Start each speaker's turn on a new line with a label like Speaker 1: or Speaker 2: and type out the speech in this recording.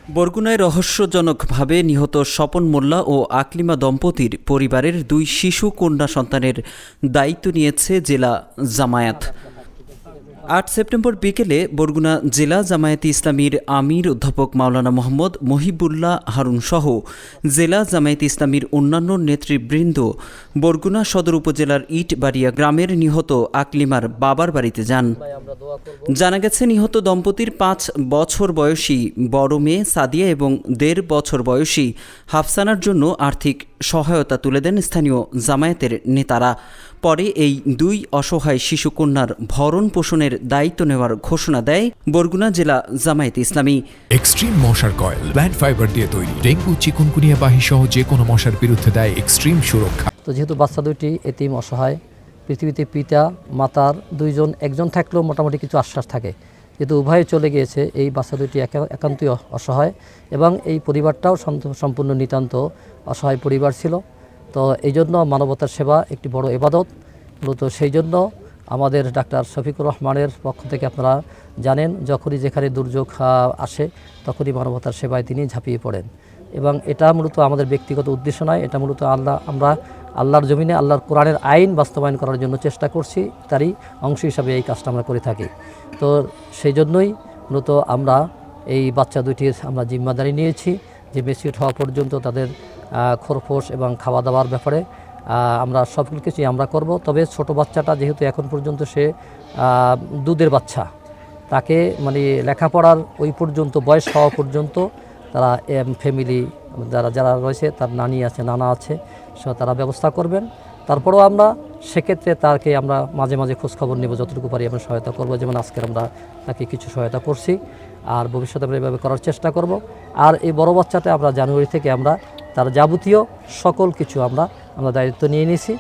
Speaker 1: বরগুনায় রহস্যজনকভাবে নিহত স্বপন মোল্লা ও আকলিমা দম্পতির পরিবারের দুই শিশু কন্যা সন্তানের দায়িত্ব নিয়েছে জেলা জামায়াত। ৮ সেপ্টেম্বর বিকেলে বরগুনা জেলা জামায়াতে ইসলামীর আমির অধ্যাপক মাওলানা মোহাম্মদ মহিবুল্লাহ হারুন সহ জেলা জামায়াতে ইসলামীর অন্যান্য নেতৃবৃন্দ বরগুনা সদর উপজেলার ইটবাড়িয়া গ্রামের নিহত আকলিমার বাবার বাড়িতে যান। জানা গেছে, নিহত দম্পতির ৫ বছর বয়সী বড় মেয়ে সাদিয়া এবং ১.৫ বছর বয়সী হাফসানার জন্য আর্থিক সহায়তা তুলে দেন স্থানীয় জামায়াতের নেতারা। পরে এই দুই অসহায় শিশুকন্যার ভরণ পোষণের দায়িত্ব নেওয়ার ঘোষণা দেয় বরগুনা জেলা জামায়াতে ইসলামী।
Speaker 2: এক্সট্রিম মশার কয়েল প্ল্যান্ট ফাইবার দিয়ে তৈরি, ডেঙ্গু চিকুনগুনিয়া বাহি সহ যে কোনো মশার বিরুদ্ধে দেয় এক্সট্রিম সুরক্ষা।
Speaker 3: তো যেহেতু বাচ্চা দুইটি এতিম অসহায়, পৃথিবীতে পিতা মাতার দুইজন একজন থাকলেও মোটামুটি কিছু আশ্বাস থাকে, যেহেতু উভয়ে চলে গিয়েছে এই বাচ্চা দুইটি একান্তই অসহায় এবং এই পরিবারটাও সম্পূর্ণ নিতান্ত অসহায় পরিবার ছিল। তো এই জন্য মানবতার সেবা একটি বড় ইবাদত। মূলত সেই জন্য আমাদের ডাক্তার শফিকুর রহমানের পক্ষ থেকে আপনারা জানেন, যখনই যেখানে দুর্যোগ আসে তখনই মানবতার সেবায় তিনি ঝাঁপিয়ে পড়েন। এবং এটা মূলত আমাদের ব্যক্তিগত উদ্দেশ্য নয়, এটা মূলত আমরা আল্লাহর জমিনে আল্লাহর কোরআনের আইন বাস্তবায়ন করার জন্য চেষ্টা করছি, তারই অংশ হিসাবে এই কাজটা আমরা করে থাকি। তো সেই জন্যই মূলত আমরা এই বাচ্চা দুইটির আমরা জিম্মাদারি নিয়েছি যে মেচিউর হওয়া পর্যন্ত তাদের খোরপোশ এবং খাওয়া দাওয়ার ব্যাপারে আমরা সব কিছুই আমরা করব। তবে ছোট বাচ্চাটা যেহেতু এখন পর্যন্ত সে দুধের বাচ্চা, তাকে মানে লেখাপড়ার ওই পর্যন্ত বয়স হওয়া পর্যন্ত তারা ফ্যামিলি যারা রয়েছে, তার নানি আছে, নানা আছে, তারা ব্যবস্থা করবেন। তারপরেও আমরা সেক্ষেত্রে তাকে আমরা মাঝে মাঝে খোঁজখবর নেব, যতটুকু পারি আমরা সহায়তা করব। যেমন আজকে আমরা তাকে কিছু সহায়তা করছি, আর ভবিষ্যতে আমরা এভাবে করার চেষ্টা করব। আর এই বড় বাচ্চাটা আমরা জানুয়ারি থেকে আমরা তার যাবতীয় সকল কিছু আমরা দায়িত্ব নিয়ে নিয়েছি।